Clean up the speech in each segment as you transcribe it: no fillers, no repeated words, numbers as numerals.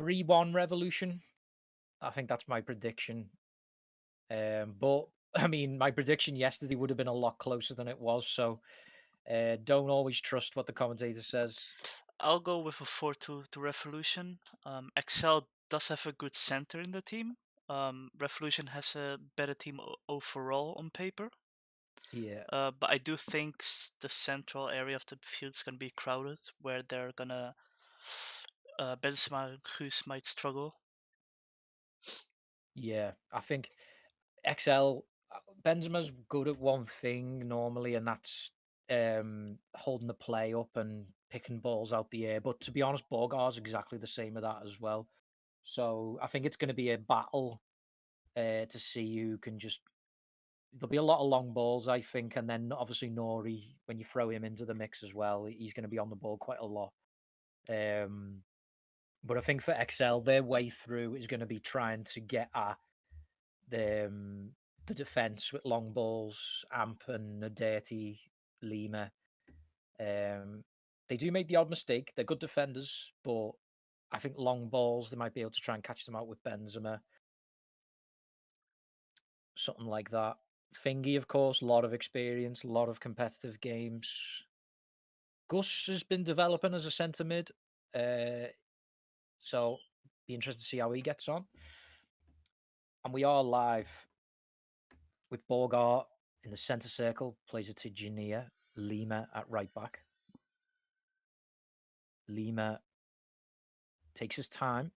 3-1 Revolution. I think that's my prediction. But I mean, my prediction yesterday would have been a lot closer than it was. So don't always trust what the commentator says. I'll go with a 4-2 to Revolution. Excel does have a good center in the team. Revolution has a better team overall on paper. Yeah. But I do think the central area of the field is going to be crowded, where they're going to Benzema and Guus might struggle. Yeah. I think XL Benzema's good at one thing normally, and that's holding the play up and picking balls out the air. But to be honest, Borgar's exactly the same with that as well. So I think it's going to be a battle to see who can just. There'll be a lot of long balls, I think, and then obviously Nori, when you throw him into the mix as well, he's going to be on the ball quite a lot. But I think for XL, their way through is going to be trying to get at the defense with long balls, Amp and a dirty Lima. They do make the odd mistake. They're good defenders, but I think long balls they might be able to try and catch them out with Benzema, something like that. Fingy, of course, a lot of experience, a lot of competitive games. Gus has been developing as a centre mid, so be interested to see how he gets on. And we are live with Borgart in the centre circle, plays it to Jania, Lima at right back. Lima takes his time,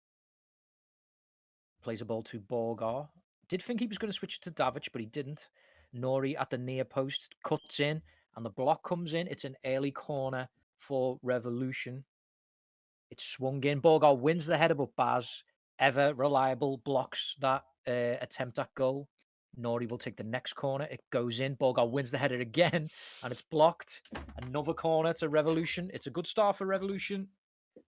plays a ball to Borgar. Did think he was going to switch it to Davic, but he didn't. Nori at the near post cuts in, and the block comes in. It's an early corner for Revolution. It's swung in. Borgar wins the header, but Baz, ever reliable, blocks that attempt at goal. Nori will take the next corner. It goes in. Borgar wins the header again, and it's blocked. Another corner to Revolution. It's a good start for Revolution.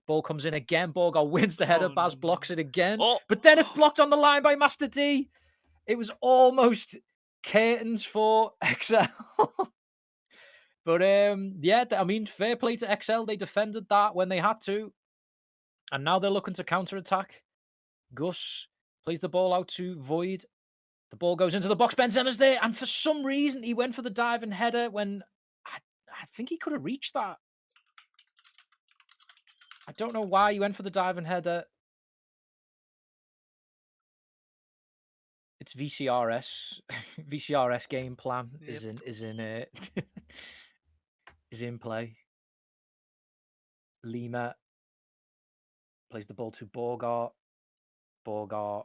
Ball comes in again. Borgar wins the header. Oh Baz blocks no! it again. Oh, But then it's blocked on the line by Master D. It was almost curtains for XL. But yeah, I mean, fair play to XL. They defended that when they had to. And now they're looking to counter attack. Gus plays the ball out to Void. The ball goes into the box. Benzema's there. And for some reason, he went for the diving header when I think he could have reached that. I don't know why he went for the diving header. It's VCRS. VCRS game plan yep. is in play. Lima plays the ball to Borgart. Borgart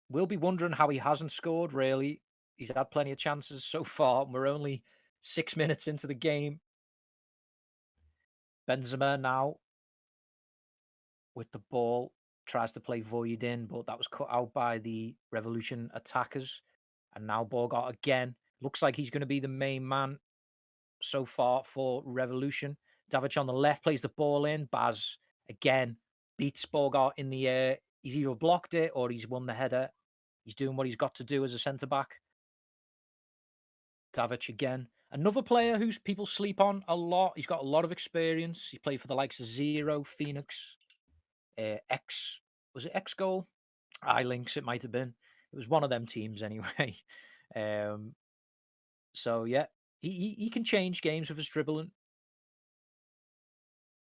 will be wondering how he hasn't scored, really. He's had plenty of chances so far. We're only 6 minutes into the game. Benzema now with the ball tries to play Void in, but that was cut out by the Revolution attackers. And now Borgart again. Looks like he's going to be the main man so far for Revolution. Davic on the left plays the ball in. Baz again beats Borgart in the air. He's either blocked it or he's won the header. He's doing what he's got to do as a centre back. Davic again. Another player who's people sleep on a lot. He's got a lot of experience. He played for the likes of Zero, Phoenix, X. Was it X Goal? I-Links, it might have been. It was one of them teams anyway. So yeah, he can change games with his dribbling.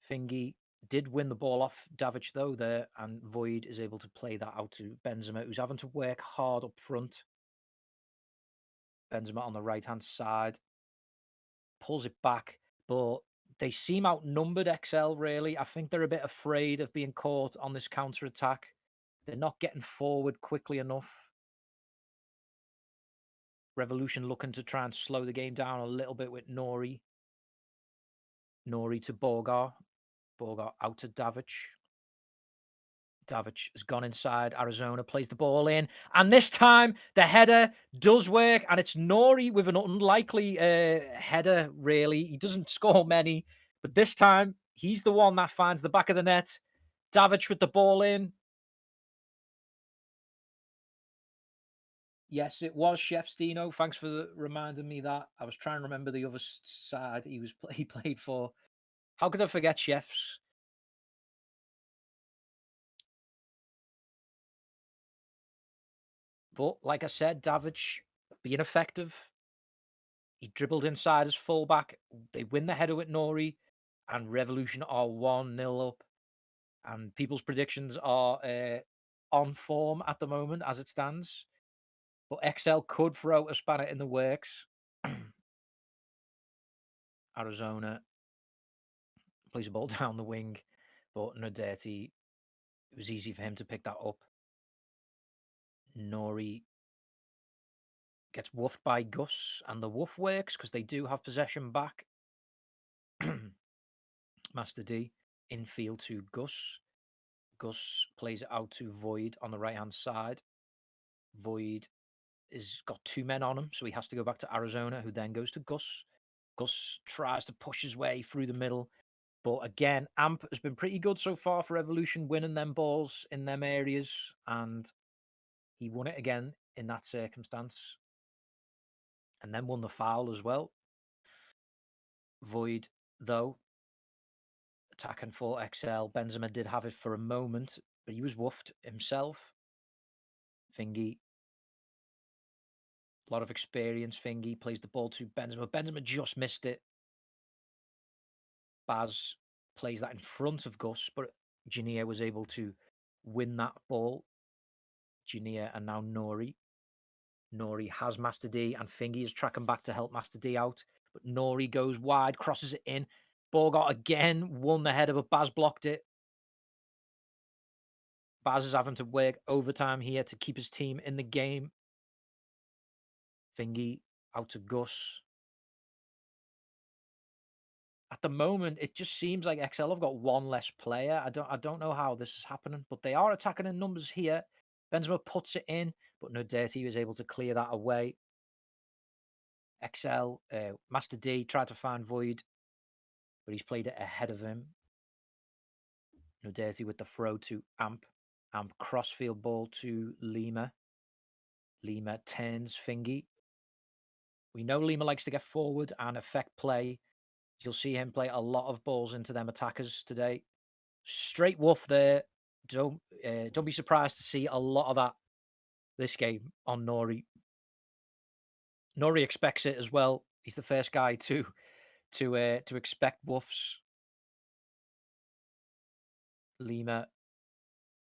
Fingy did win the ball off Davic though there, and Void is able to play that out to Benzema, who's having to work hard up front. Benzema on the right-hand side pulls it back, but they seem outnumbered XL really. I think they're a bit afraid of being caught on this counter attack. They're not getting forward quickly enough. Revolution looking to try and slow the game down a little bit with Nori. Nori to Borgar. Borgar out to Davic. Davic has gone inside. Arizona plays the ball in. And this time, the header does work. And it's Nori with an unlikely header, really. He doesn't score many. But this time, he's the one that finds the back of the net. Davic with the ball in. Yes, it was Chef's Dino. Thanks for reminding me that. I was trying to remember the other side he played for. How could I forget Chef's? But like I said, Davic being effective. He dribbled inside as fullback. They win the header with Nori, and Revolution are 1-0 up. And people's predictions are on form at the moment as it stands. But XL could throw a spanner in the works. Arizona plays a ball down the wing, but Nodeti, it was easy for him to pick that up. Nori gets woofed by Gus, and the woof works because they do have possession back. Master D infield to Gus. Gus plays it out to Void on the right-hand side. Void has got 2 men on him, so he has to go back to Arizona, who then goes to Gus. Gus tries to push his way through the middle, but again, Amp has been pretty good so far for Evolution, winning them balls in them areas, and he won it again in that circumstance, and then won the foul as well. Void, though, attacking for XL. Benzema did have it for a moment, but he was woofed himself. Fingy, a lot of experience. Fingy plays the ball to Benzema. Benzema just missed it. Baz plays that in front of Gus, but Jania was able to win that ball. Jania and now Nori. Nori has Master D, and Fingy is tracking back to help Master D out. But Nori goes wide, crosses it in. Borgart again won the header, but Baz blocked it. Baz is having to work overtime here to keep his team in the game. Fingy out to Gus. At the moment, it just seems like XL have got 1 less player. I don't know how this is happening, but they are attacking in numbers here. Benzema puts it in, but Nodeti was able to clear that away. XL, Master D tried to find Void, but he's played it ahead of him. Nodeti with the throw to Amp. Amp crossfield ball to Lima. Lima turns Fingy. We know Lima likes to get forward and affect play. You'll see him play a lot of balls into them attackers today. Straight woof there. Don't be surprised to see a lot of that this game on Nori. Nori expects it as well. He's the first guy to expect woofs. Lima,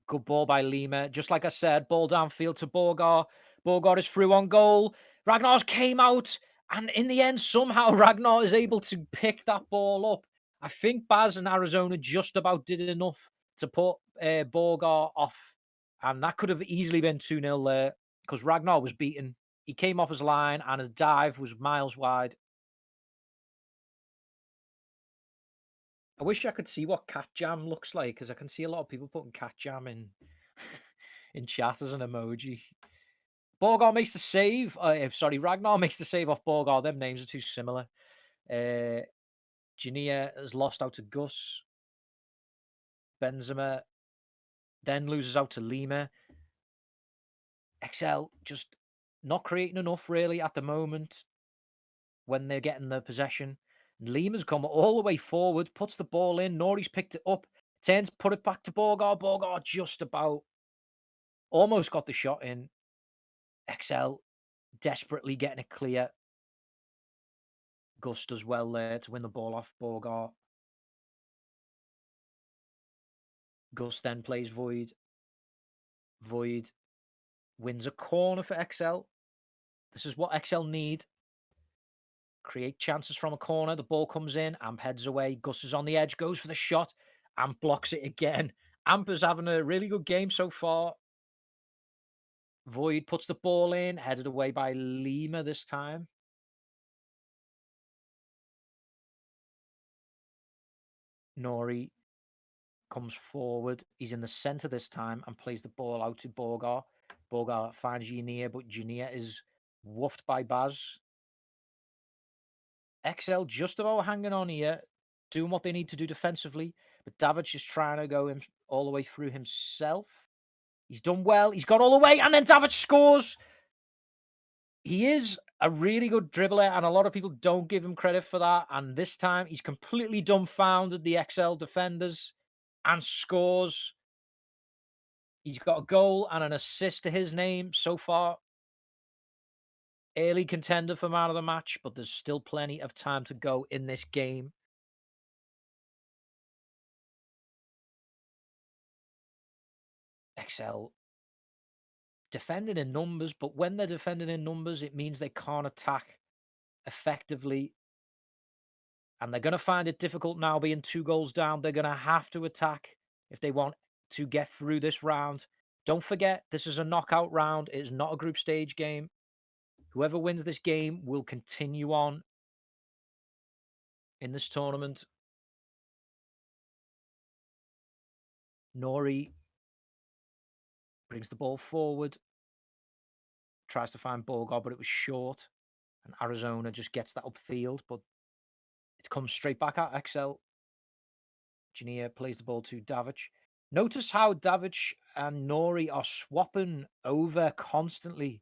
good ball by Lima. Just like I said, ball downfield to Borgar. Borgar is through on goal. Ragnar's came out, and in the end, somehow Ragnar is able to pick that ball up. I think Baz and Arizona just about did enough to put Borgar off, and that could have easily been 2-0 there because Ragnar was beaten. He came off his line, and his dive was miles wide. I wish I could see what cat jam looks like because I can see a lot of people putting cat jam in in chat as an emoji. Borgar makes the save. Sorry, Ragnar makes the save off Borgar. Them names are too similar. Jania has lost out to Gus. Benzema then loses out to Lima. XL just not creating enough really at the moment when they're getting the possession. Lima's come all the way forward, puts the ball in. Nori's picked it up, turns, put it back to Borgar. Borgar just about almost got the shot in. XL desperately getting it clear. Gus does well there to win the ball off Borgar. Gus then plays Void. Void wins a corner for XL. This is what XL need. Create chances from a corner. The ball comes in. Amp heads away. Gus is on the edge. Goes for the shot. Amp blocks it again. Amp is having a really good game so far. Void puts the ball in. Headed away by Lima this time. Nori comes forward. He's in the center this time and plays the ball out to Borgar. Borgar finds Jania, but Jania is woofed by Baz. XL just about hanging on here, doing what they need to do defensively, but Davic is trying to go all the way through himself. He's done well. He's gone all the way, and then Davic scores. He is a really good dribbler, and a lot of people don't give him credit for that. And this time, he's completely dumbfounded the XL defenders and scores. He's got a goal and an assist to his name so far. early contender for man of the match, but there's still plenty of time to go in this game. XL defending in numbers, but when they're defending in numbers, it means they can't attack effectively. And they're going to find it difficult now being 2 goals down. They're going to have to attack if they want to get through this round. Don't forget, this is a knockout round. It is not a group stage game. Whoever wins this game will continue on in this tournament. Nori brings the ball forward, tries to find Borgard, but it was short. And Arizona just gets that upfield, but it comes straight back at XL. Jania plays the ball to Davic. Notice how Davic and Nori are swapping over constantly.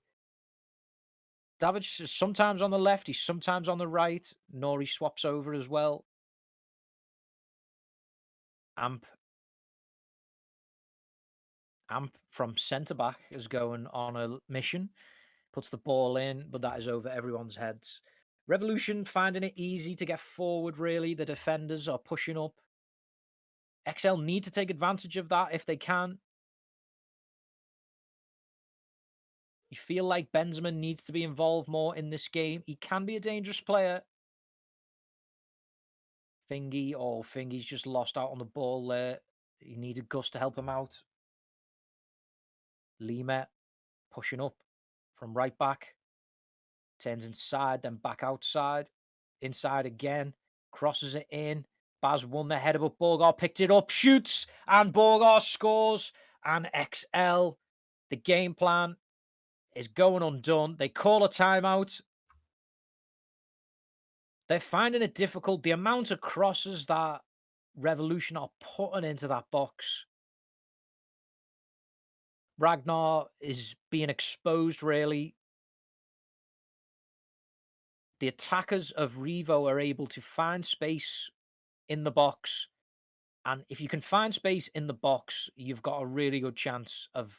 Davic is sometimes on the left, he's sometimes on the right. Nori swaps over as well. Amp from centre-back is going on a mission. Puts the ball in, but that is over everyone's heads. Revolution finding it easy to get forward, really. The defenders are pushing up. XL need to take advantage of that if they can. You feel like Benzema needs to be involved more in this game. He can be a dangerous player. Fingy's just lost out on the ball there. He needed Gus to help him out. Lima pushing up from right back. Turns inside, then back outside. Inside again. Crosses it in. Baz won the header, but Borgar picked it up, shoots, and Borgar scores. And XL, the game plan is going undone. They call a timeout. They're finding it difficult. The amount of crosses that Revolution are putting into that box. Ragnar is being exposed, really. The attackers of Revo are able to find space in the box. And if you can find space in the box, you've got a really good chance of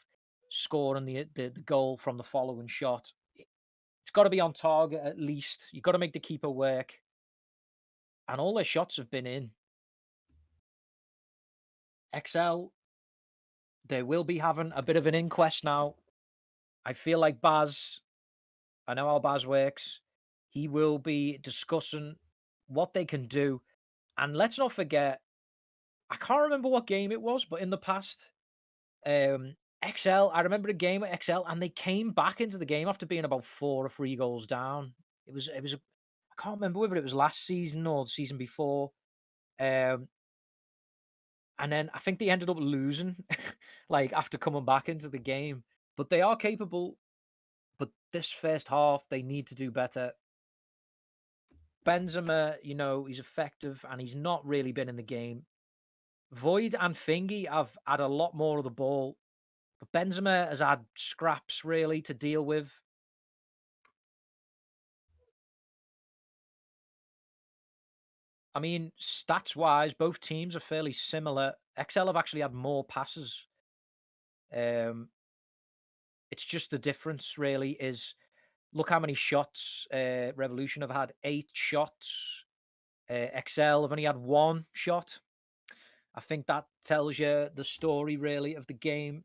scoring the goal from the following shot. It's got to be on target at least. You've got to make the keeper work. And all their shots have been in. XL, they will be having a bit of an inquest now. I feel like Baz, I know how Baz works. He will be discussing what they can do. And let's not forget, I can't remember what game it was, but in the past, XL, I remember a game at XL, and they came back into the game after being about 4 or 3 goals down. I can't remember whether it was last season or the season before. And then I think they ended up losing, like after coming back into the game. But they are capable. But this first half, they need to do better. Benzema, he's effective, and he's not really been in the game. Void and Fingy have had a lot more of the ball. But Benzema has had scraps, really, to deal with. I mean, stats-wise, both teams are fairly similar. XL have actually had more passes. It's just the difference, really, is look how many shots Revolution have had. 8 shots. XL have only had 1 shot. I think that tells you the story, really, of the game.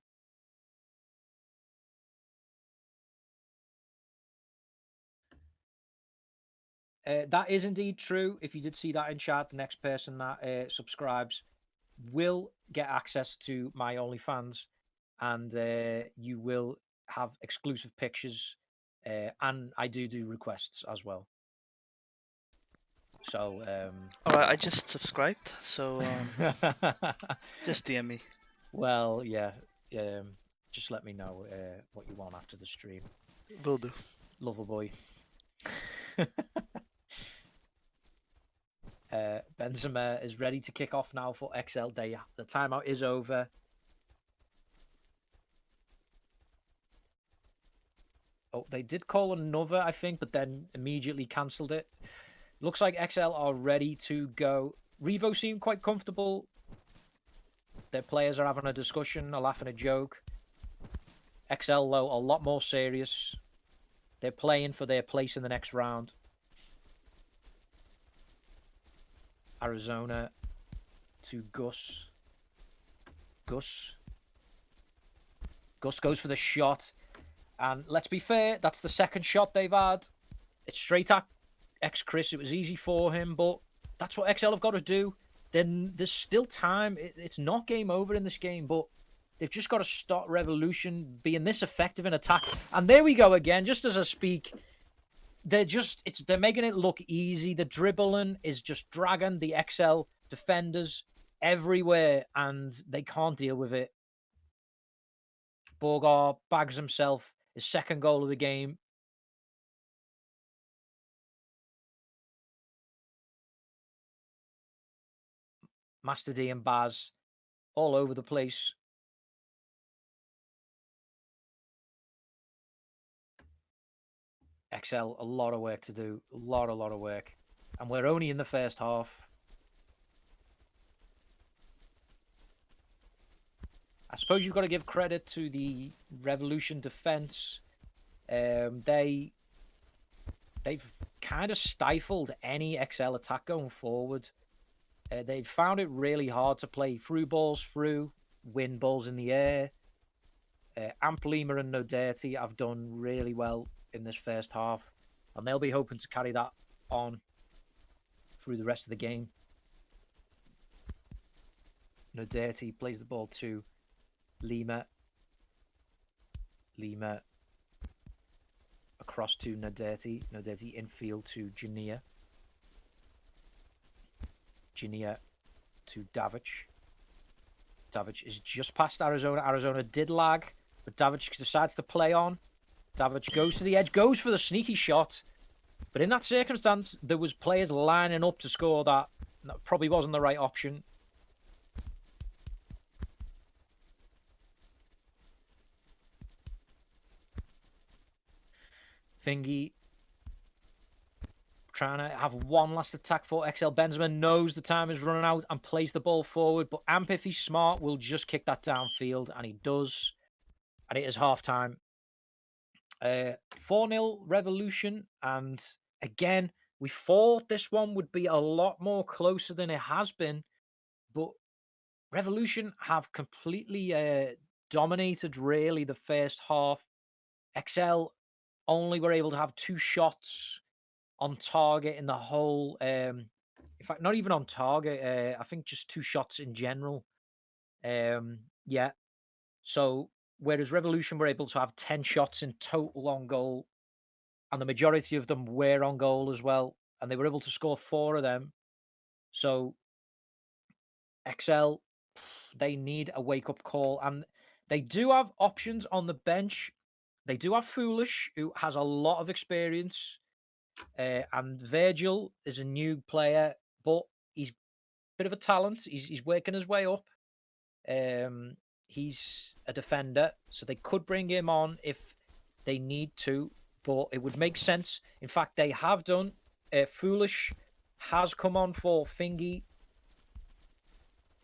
That is indeed true. If you did see that in chat, the next person that subscribes will get access to my OnlyFans, and you will have exclusive pictures, and I do requests as well. So, I just subscribed, so just DM me. Well, yeah, just let me know what you want after the stream. Will do. Lover boy. Benzema is ready to kick off now for XL Day. The timeout is over. Oh, they did call another, I think, but then immediately cancelled it. Looks like XL are ready to go. Revo seem quite comfortable. Their players are having a discussion, a laugh and a joke. XL, though, a lot more serious. They're playing for their place in the next round. Arizona to Gus. Gus goes for the shot. And let's be fair, that's the second shot they've had. It's straight at Chris. It was easy for him, but that's what XL have got to do. Then there's still time. It's not game over in this game, but they've just got to stop Revolution being this effective in attack. And there we go again, just as I speak. They're making it look easy. The dribbling is just dragging the XL defenders everywhere, and they can't deal with it. Borgar bags himself his second goal of the game. Master D and Baz all over the place. XL, a lot of work to do. A lot of work. And we're only in the first half. I suppose you've got to give credit to the Revolution defense. They've kind of stifled any XL attack going forward. They've found it really hard to play through balls through, win balls in the air. Amp Lima and No Dirty have done really well in this first half, and they'll be hoping to carry that on through the rest of the game. No Dirty plays the ball to Lima. Lima across to No Dirty. No Dirty infield to Jania. Jania to Davic. Davic is just past Arizona. Arizona did lag, but Davic decides to play on. Davic goes to the edge, goes for the sneaky shot. But in that circumstance, there was players lining up to score that. That probably wasn't the right option. Fingy trying to have one last attack for XL. Benzema knows the time is running out and plays the ball forward. But Amp, if he's smart, will just kick that downfield. And he does. And it is half-time. 4-0 Revolution. And again, we thought this one would be a lot more closer than it has been. But Revolution have completely dominated, really, the first half. XL only were able to have 2 shots on target in the whole. In fact, not even on target. I think just 2 shots in general. Yeah. So, whereas Revolution were able to have 10 shots in total on goal, and the majority of them were on goal as well, and they were able to score 4 of them. So, XL, they need a wake-up call, and they do have options on the bench. They do have Foolish, who has a lot of experience, and Virgil is a new player, but he's a bit of a talent. He's working his way up. He's a defender, so they could bring him on if they need to, but it would make sense. In fact, they have done. Foolish has come on for Fingy.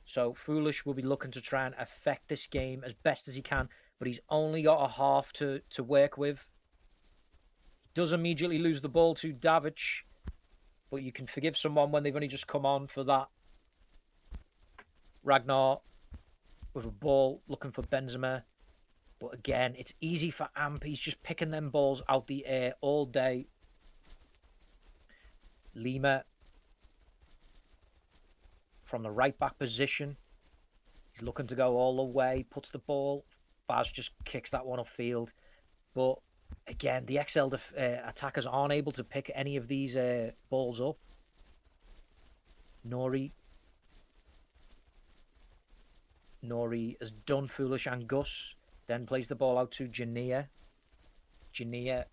So Foolish will be looking to try and affect this game as best as he can, but he's only got a half to work with. He does immediately lose the ball to Davic, but you can forgive someone when they've only just come on for that. Ragnar with a ball looking for Benzema. But again, it's easy for Amp. He's just picking them balls out the air all day. Lima from the right back position. He's looking to go all the way, puts the ball. Baz just kicks that one upfield. But again, the XL attackers aren't able to pick any of these balls up. Nori has done Foolish and Gus. Then plays the ball out to Jania. Jania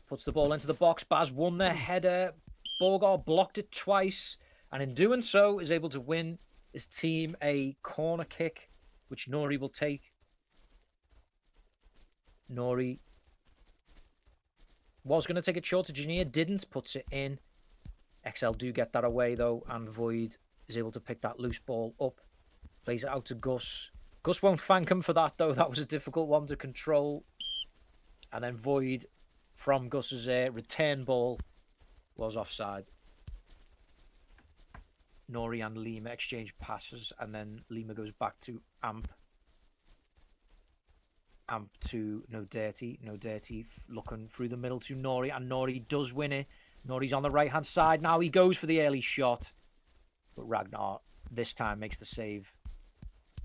puts the ball into the box. Baz won the header. Borgar blocked it twice. And in doing so, is able to win his team a corner kick, which Nori will take. Nori was going to take it short to Jania, didn't, puts it in. XL do get that away, though, and Void is able to pick that loose ball up. Plays it out to Gus. Gus won't thank him for that, though. That was a difficult one to control. And then Void from Gus's return ball was offside. Nori and Lima exchange passes, and then Lima goes back to Amp. Amp to No Dirty. No Dirty looking through the middle to Nori, and Nori does win it. Nori's on the right-hand side. Now he goes for the early shot, but Ragnar this time makes the save.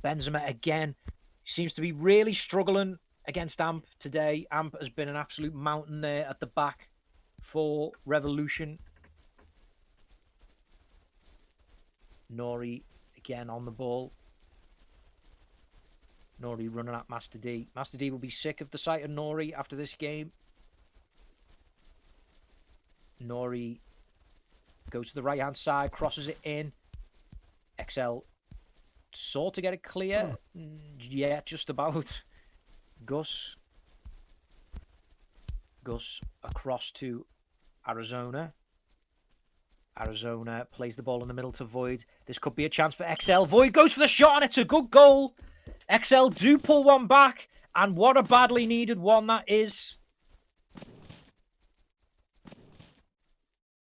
Benzema again seems to be really struggling against Amp today. Amp has been an absolute mountain there at the back for Revolution. Nori again on the ball. Nori running at Master D. Master D will be sick of the sight of Nori after this game. Nori goes to the right-hand side, crosses it in. XL sought to get it clear. Yeah, just about. Gus across to Arizona. Arizona plays the ball in the middle to Void. This could be a chance for XL. Void goes for the shot, and it's a good goal. XL do pull one back, and what a badly needed one that is.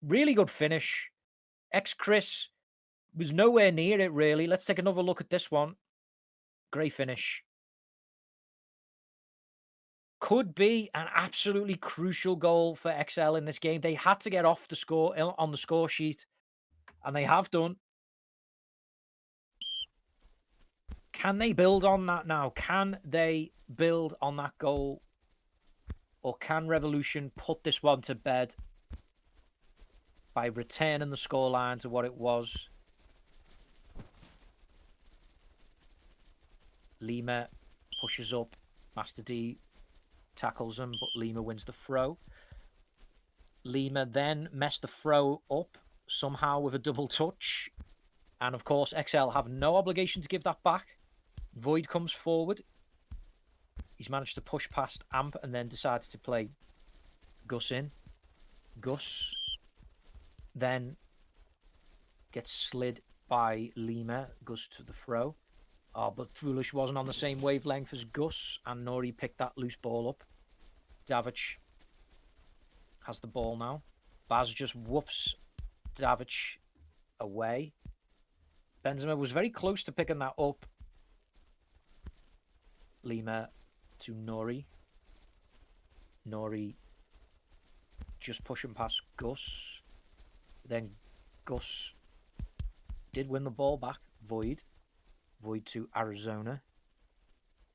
Really good finish. Chris was nowhere near it, really. Let's take another look at this one. Great finish. Could be an absolutely crucial goal for XL in this game. They had to get off the score on the score sheet, and they have done. Can they build on that now? Can they build on that goal? Or can Revolution put this one to bed by returning the scoreline to what it was? Lima pushes up. Master D tackles him, but Lima wins the throw. Lima then messed the throw up somehow with a double touch. And of course, XL have no obligation to give that back. Void comes forward. He's managed to push past Amp and then decides to play Gus in. Gus then gets slid by Lima. Gus to the throw. Oh, but Foolish wasn't on the same wavelength as Gus, and Nori picked that loose ball up. Davic has the ball now. Baz just woofs Davic away. Benzema was very close to picking that up. Lima to Nori. Nori just pushing past Gus. Then Gus did win the ball back. Void. Void to Arizona.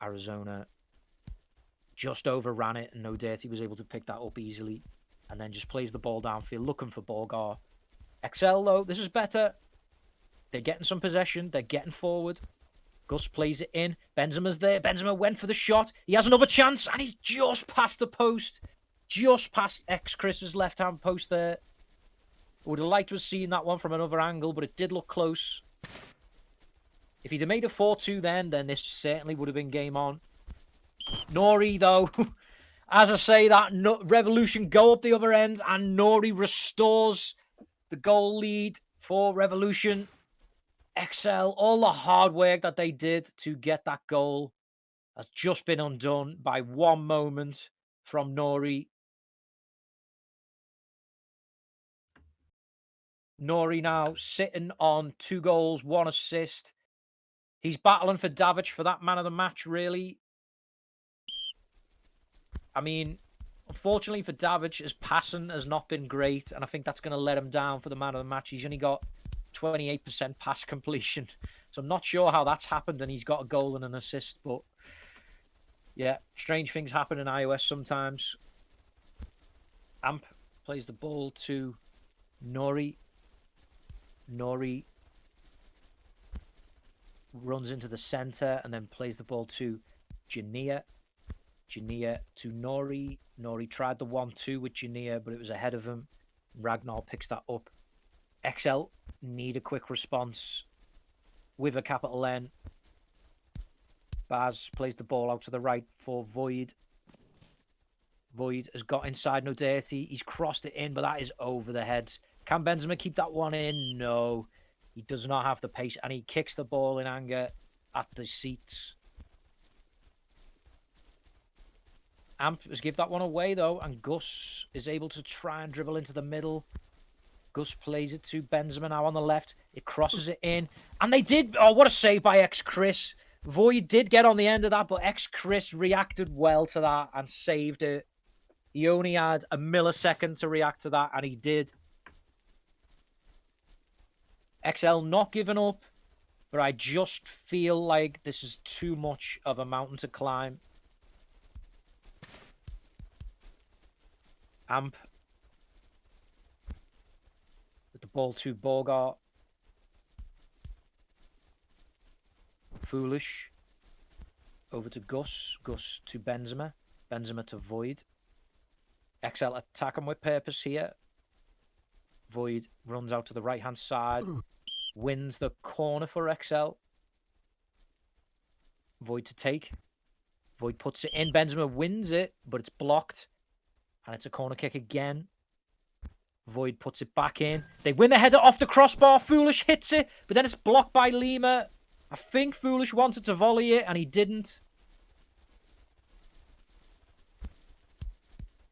Arizona just overran it, and No Dirty was able to pick that up easily. And then just plays the ball downfield, looking for Borgar. XL, though, this is better. They're getting some possession. They're getting forward. Gus plays it in. Benzema's there. Benzema went for the shot. He has another chance, and he's just past the post. Just past Chris's left-hand post there. I would have liked to have seen that one from another angle, but it did look close. If he'd have made a 4-2 then this certainly would have been game on. Nori, though, as I say, that Revolution go up the other end, and Nori restores the goal lead for Revolution. XL, all the hard work that they did to get that goal has just been undone by one moment from Nori. Nori now sitting on 2 goals, 1 assist. He's battling for Davic for that man of the match, really. I mean, unfortunately for Davic, his passing has not been great, and I think that's going to let him down for the man of the match. He's only got 28% pass completion, so I'm not sure how that's happened, and he's got a goal and an assist, but yeah, strange things happen in iOS sometimes. Amp plays the ball to Nori. Nori runs into the center and then plays the ball to Jania. Jania to Nori. Nori tried the 1-2 with Jania, but it was ahead of him. Ragnar picks that up. XL need a quick response with a capital N. Baz plays the ball out to the right for Void. Void has got inside No Dirty. He's crossed it in, but that is over the heads. Can Benzema keep that one in? No. He does not have the pace, and he kicks the ball in anger at the seats. Amp has give that one away, though, and Gus is able to try and dribble into the middle. Gus plays it to Benzema now on the left. It crosses it in. And they did... Oh, what a save by ex-Chris. Void did get on the end of that, but ex-Chris reacted well to that and saved it. He only had a millisecond to react to that, and he did. XL not giving up, but I just feel like this is too much of a mountain to climb. Amp with the ball to Borgart. Foolish. Over to Gus. Gus to Benzema. Benzema to Void. XL attacking with purpose here. Void runs out to the right-hand side. Wins the corner for XL. Void to take. Void puts it in. Benzema wins it, but it's blocked. And it's a corner kick again. Void puts it back in. They win the header off the crossbar. Foolish hits it, but then it's blocked by Lima. I think Foolish wanted to volley it, and he didn't.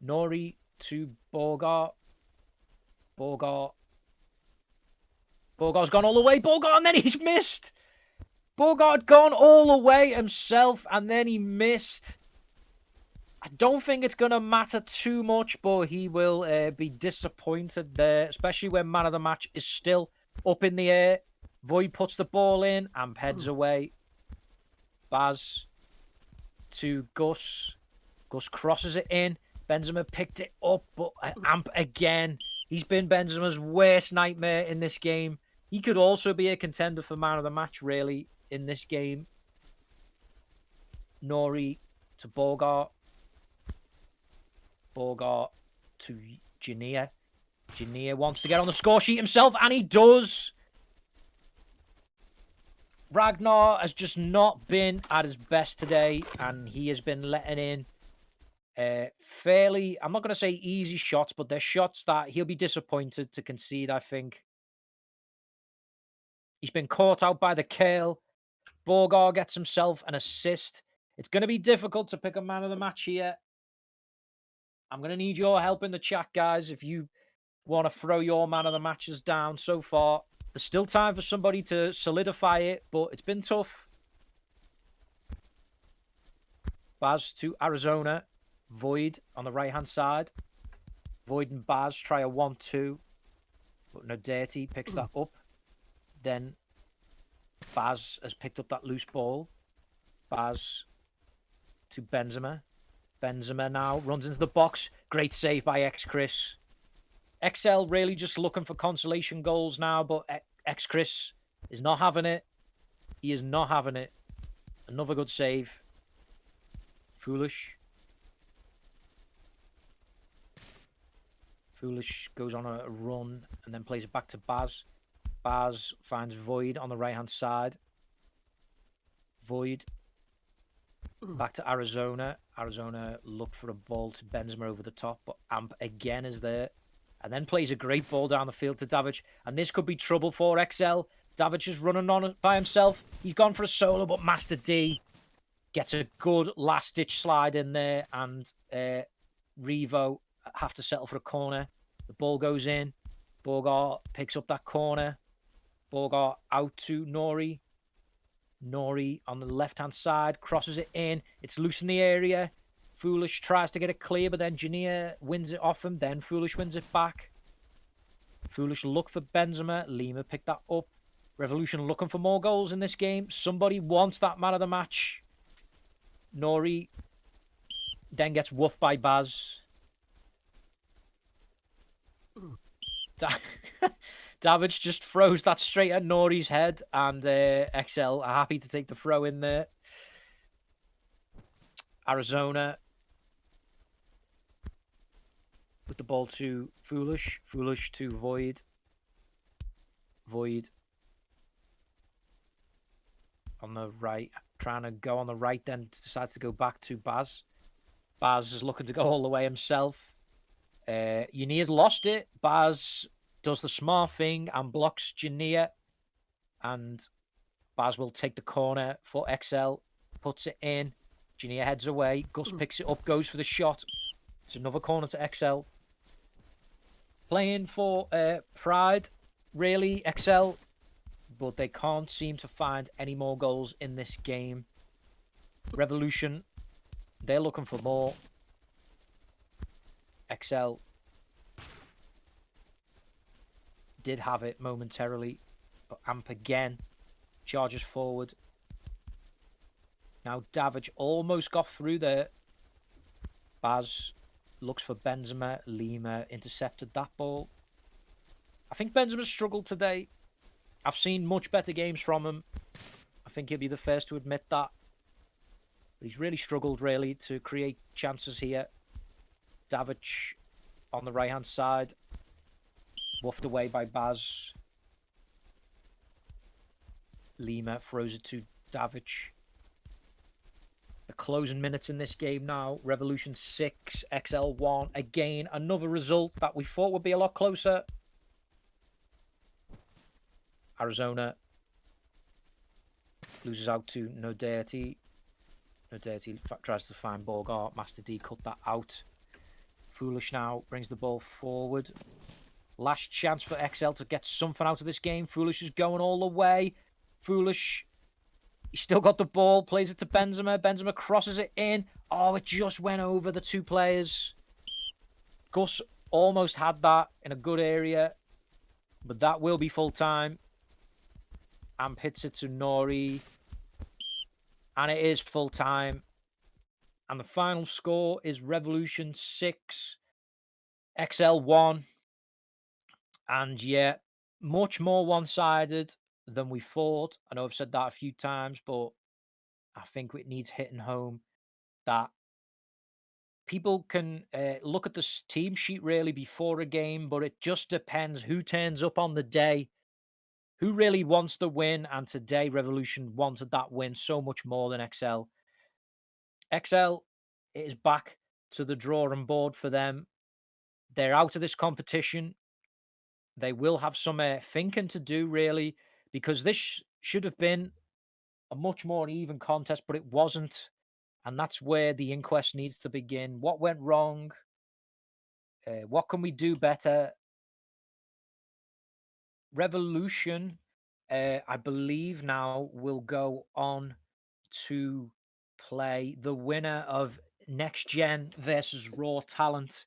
Nori to Borgart. Borgart's gone all the way. Borgart, and then he's missed. Borgart gone all the way himself, and then he missed. I don't think it's going to matter too much, but he will be disappointed there, especially when man of the match is still up in the air. Void puts the ball in, Amp heads away. Baz to Gus. Gus crosses it in. Benzema picked it up, but Amp again. He's been Benzema's worst nightmare in this game. He could also be a contender for man of the match, really, in this game. Nori to Borgart. Borgart to Jania. Jania wants to get on the score sheet himself, and he does. Ragnar has just not been at his best today, and he has been letting in fairly, I'm not going to say easy shots, but they're shots that he'll be disappointed to concede, I think. He's been caught out by the curl. Borgar gets himself an assist. It's going to be difficult to pick a man of the match here. I'm going to need your help in the chat, guys, if you want to throw your man of the matches down so far. There's still time for somebody to solidify it, but it's been tough. Baz to Arizona. Void on the right-hand side. Void and Baz try a 1-2. But no dirty. Picks that up. Then Baz has picked up that loose ball. Baz to Benzema. Benzema now runs into the box. Great save by X-Chris. XL really just looking for consolation goals now, but X-Chris is not having it. He is not having it. Another good save. Foolish. Foolish goes on a run and then plays it back to Baz. Baz finds Void on the right-hand side. Void. Back to Arizona. Arizona looked for a ball to Benzema over the top, but Amp again is there. And then plays a great ball down the field to Davic. And this could be trouble for XL. Davic is running on by himself. He's gone for a solo, but Master D gets a good last-ditch slide in there. And Revo have to settle for a corner. The ball goes in. Borgart picks up that corner. Borgart out to Nori. Nori on the left-hand side. Crosses it in. It's loose in the area. Foolish tries to get it clear, but then Jania wins it off him. Then Foolish wins it back. Foolish look for Benzema. Lima picked that up. Revolution looking for more goals in this game. Somebody wants that man of the match. Nori then gets woofed by Baz. Davic just throws that straight at Nori's head, and XL are happy to take the throw in there. Arizona with the ball to Foolish. Foolish to Void. Void on the right. Trying to go on the right, then decides to go back to Baz. Baz is looking to go all the way himself. Jania's lost it. Baz does the smart thing and blocks Jania. And Baz will take the corner for XL. Puts it in. Jania heads away. Gus picks it up, goes for the shot. It's another corner to Excel. Playing for pride, really, Excel, but they can't seem to find any more goals in this game. Revolution, they're looking for more. Excel did have it momentarily, but Amp again charges forward. Now Davidge almost got through there. Baz looks for Benzema. Lima intercepted that ball. I think Benzema struggled today. I've seen much better games from him. I think he'll be the first to admit that. But he's really struggled, really, to create chances here. Davidge on the right-hand side. Woofed away by Baz. Lima throws it to Davidge. The closing minutes in this game now. Revolution 6, XL 1. Again, another result that we thought would be a lot closer. Arizona loses out to Noderty. Noderty tries to find Borgart. Master D cut that out. Foolish now brings the ball forward. Last chance for XL to get something out of this game. Foolish is going all the way. Foolish, he's still got the ball. Plays it to Benzema. Benzema crosses it in. Oh, it just went over the two players. Gus almost had that in a good area, but that will be full time. Amp hits it to Nori, and it is full time. And the final score is Revolution 6, XL 1. And yeah, much more one-sided than we thought. I know I've said that a few times, but I think it needs hitting home that people can look at the team sheet really before a game, but it just depends who turns up on the day, who really wants the win. And today, Revolution wanted that win so much more than XL. XL is back to the drawing board for them. They're out of this competition. They will have some thinking to do, really, because this should have been a much more even contest, but it wasn't. And that's where the inquest needs to begin. What went wrong? What can we do better? Revolution, I believe now will go on to play the winner of Next Gen versus Raw Talent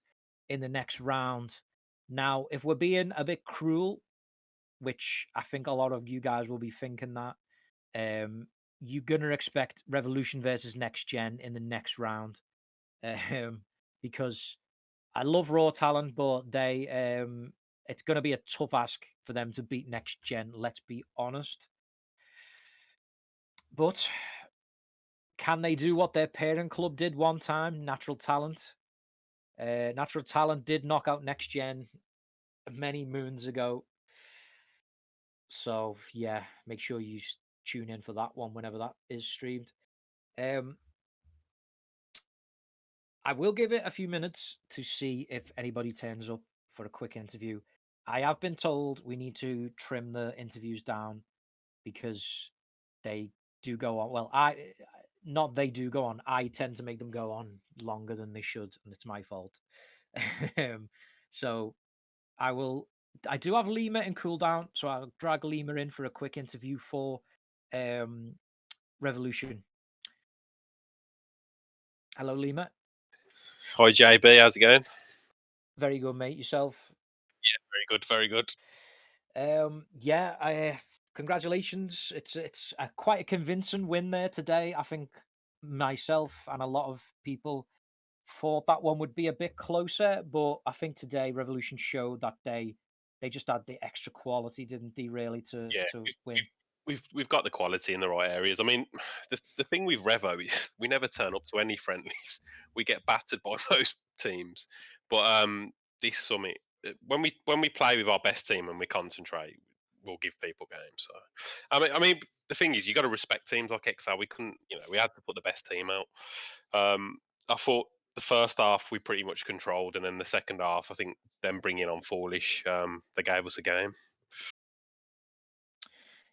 in the next round. Now, if we're being a bit cruel, which I think a lot of you guys will be thinking that, you're going to expect Revolution versus Next Gen in the next round. Because I love Raw Talent, but it's going to be a tough ask for them to beat Next Gen, let's be honest. But can they do what their parent club did one time, Natural Talent? Natural Talent did knock out Next Gen many moons ago. So, yeah, make sure you tune in for that one whenever that is streamed. I will give it a few minutes to see if anybody turns up for a quick interview. I have been told we need to trim the interviews down because they do go on. Well, not they do go on. I tend to make them go on longer than they should, and it's my fault. So I will. I do have Lima in cooldown, so I'll drag Lima in for a quick interview for Revolution. Hello, Lima. Hi JB, how's it going? Very good, mate. Yourself? Very good, very good. Yeah, congratulations. It's quite a convincing win there today. I think myself and a lot of people thought that one would be a bit closer, but I think today Revolution showed that they just had the extra quality, didn't they? Really, to Yeah, win. we've got the quality in the right areas. I mean, the thing with Revo is we never turn up to any friendlies. We get battered by most teams. But this summit, when we play with our best team and we concentrate, we'll give people games. So I mean, the thing is, you got to respect teams like XL. We couldn't, we had to put the best team out. I thought the first half we pretty much controlled, and then the second half, I think them bringing on Foolish, they gave us a game.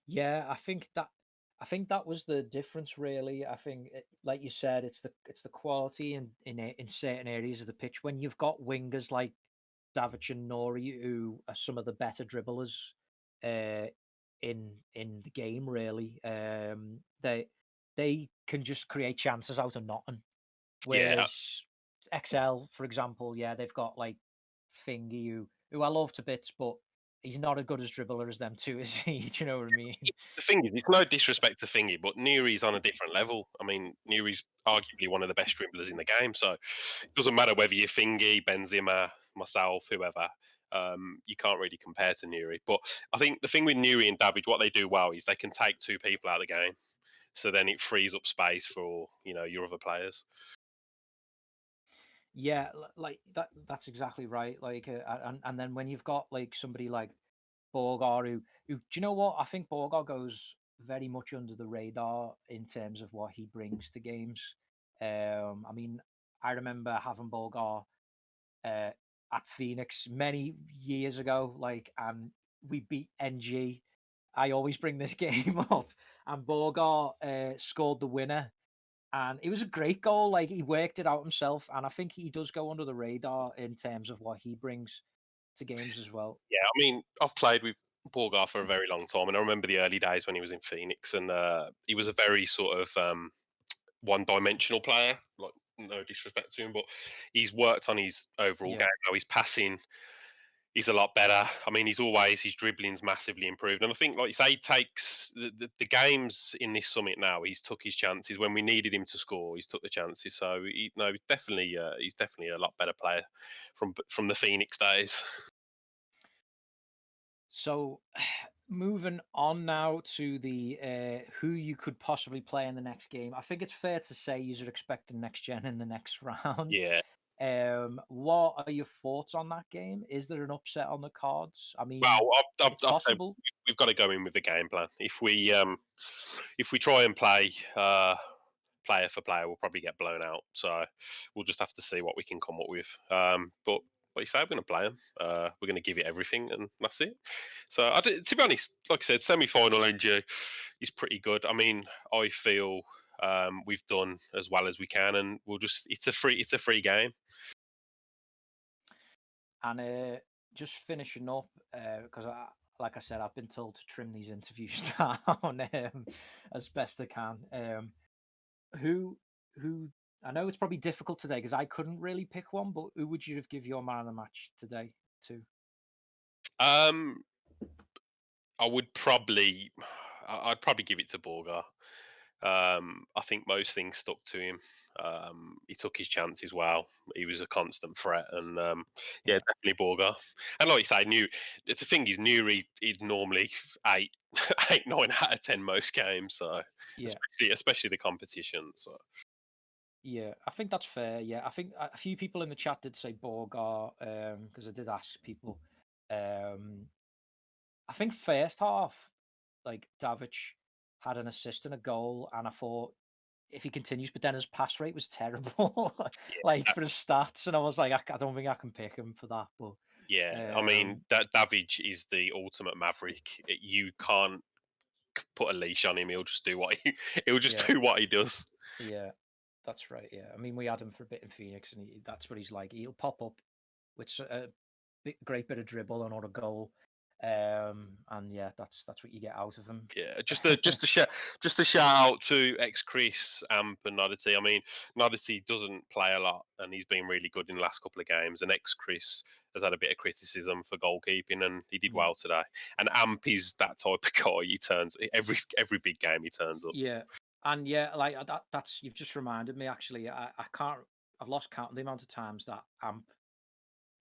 Yeah, I think that I think that was the difference, really. I think, like you said, it's the quality in certain areas of the pitch. When you've got wingers like Davic and Nori, who are some of the better dribblers uh, in the game, really, they can just create chances out of nothing. Yeah, Whereas XL, for example, yeah, they've got like Thingy, who I love to bits, but he's not as good as dribbler as them two, is he? Do you know what I mean? the thing is, it's no disrespect to Thingy, but Neri's on a different level. I mean, Neri's arguably one of the best dribblers in the game, so it doesn't matter whether you're Thingy, Benzema, myself, whoever. You can't really compare to Neri. But I think the thing with Neri and David, what they do well is they can take two people out of the game, so then it frees up space for your other players. Yeah, like that's exactly right. Like, and then when you've got like somebody like Borgar, who do you know what? I think Borgar goes very much under the radar in terms of what he brings to games. I mean, I remember having Borgar uh, at Phoenix many years ago, like, and we beat NG. I always bring this game up, and Borgar scored the winner, and it was a great goal. Like, he worked it out himself, and I think he does go under the radar in terms of what he brings to games as well. Yeah, I mean, I've played with Borgar for a very long time, and I remember the early days when he was in Phoenix, and he was a very sort of one-dimensional player. Like, no disrespect to him, but he's worked on his overall Yeah. game now. His passing is a lot better. I mean, his dribbling's massively improved, and I think, like you say, he takes the games in this summit now. He's took his chances when we needed him to score. He's took the chances, so no, he's definitely a lot better player from the Phoenix days. So, moving on now to the who you could possibly play in the next game. I think it's fair to say you're expecting next gen in the next round. Yeah. What are your thoughts on that game? Is there an upset on the cards? I mean, Well, it's I've said possible. we've got to go in with a game plan. If we try and play player for player, we'll probably get blown out. So we'll just have to see what we can come up with. But like you say, we're going to play them. We're going to give it everything, and that's it. So to be honest, like I said, semi-final NG is pretty good. I mean, I feel we've done as well as we can, and it's a free game. And just finishing up, because like I said, I've been told to trim these interviews down as best I can. Who who I know it's probably difficult today because I couldn't really pick one, but who would you have give your man of the match today to? Um, I would probably, I'd probably give it to Borgar. I think most things stuck to him. He took his chances well. He was a constant threat, and yeah, Yeah, definitely Borgar. And like you say, the thing is, he'd normally eight, 8, 9 out of 10 most games. So yeah, especially the competition. So yeah. I think that's fair. Yeah, I think a few people in the chat did say Borgar because I did ask people. Um, I think first half, like Davic had an assist and a goal, and I thought if he continues, but then his pass rate was terrible, like uh, for his stats, and I was like, I don't think I can pick him for that. But yeah, I mean um, that David is the ultimate maverick. You can't put a leash on him. He'll just yeah, do what he does. yeah, that's right. Yeah, I mean, we had him for a bit in Phoenix, and that's what he's like. He'll pop up with a great bit of dribble and on a goal, and yeah, that's what you get out of him. Yeah, just a shout out to ex Chris, Amp, and Nodity. I mean, Nodity doesn't play a lot, and he's been really good in the last couple of games. And ex Chris has had a bit of criticism for goalkeeping, and he did Yeah, well today. And Amp is that type of guy. He turns every big game. He turns up. yeah, and yeah, like that's you've just reminded me. Actually, I can't. I've lost count of the amount of times that Amp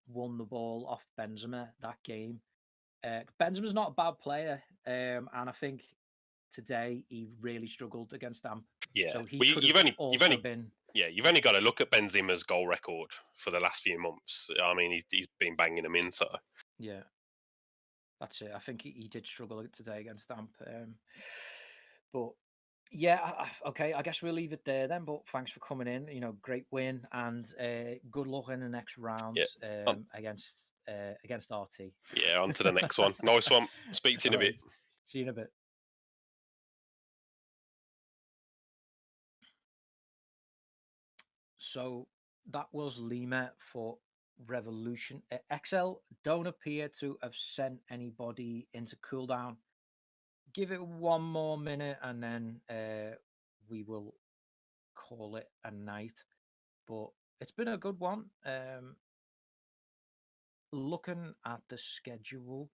won the ball off Benzema that game. Benzema's not a bad player, and I think today he really struggled against Amp. Yeah, So he well, could you've have only also been, you've only got to look at Benzema's goal record for the last few months. I mean, he's been banging them in. So yeah, that's it. I think he did struggle today against Amp. But yeah, okay, I guess we'll leave it there then. But thanks for coming in. Great win, and good luck in the next round yeah, on, against RT. yeah, on to the next one. Nice one. Speak to you All in a bit. right, see you in a bit. So that was Lima for Revolution. XL don't appear to have sent anybody into cooldown. Give it 1 more minute and then we will call it a night. But it's been a good one. Looking at the schedule,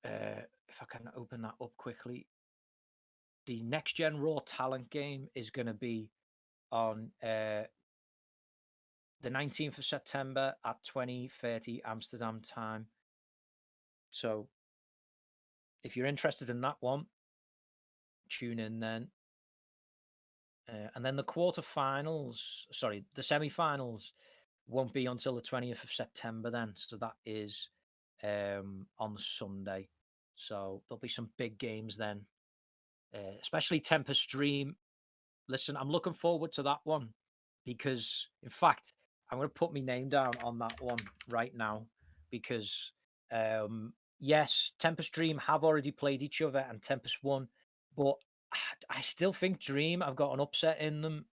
if I can open that up quickly, the next gen Raw Talent game is going to be on the 19th of September at 20:30 Amsterdam time. So if you're interested in that one, tune in then. And then the semi-finals won't be until the 20th of September then. So that is on Sunday. So there'll be some big games then, especially Tempest Dream. Listen, I'm looking forward to that one because, in fact, I'm going to put my name down on that one right now because, yes, Tempest Dream have already played each other and Tempest won, but I still think Dream have got an upset in them.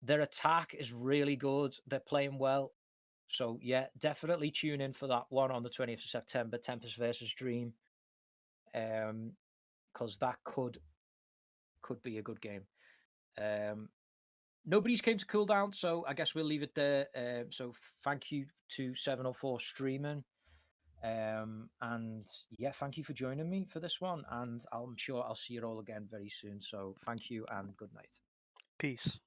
Their attack is really good. They're playing well. So, yeah, definitely tune in for that one on the 20th of September, Tempest versus Dream, because that could be a good game. Nobody's came to cool down, so I guess we'll leave it there. So thank you to 704 streaming. And yeah, thank you for joining me for this one. And I'm sure I'll see you all again very soon. So thank you and good night. Peace.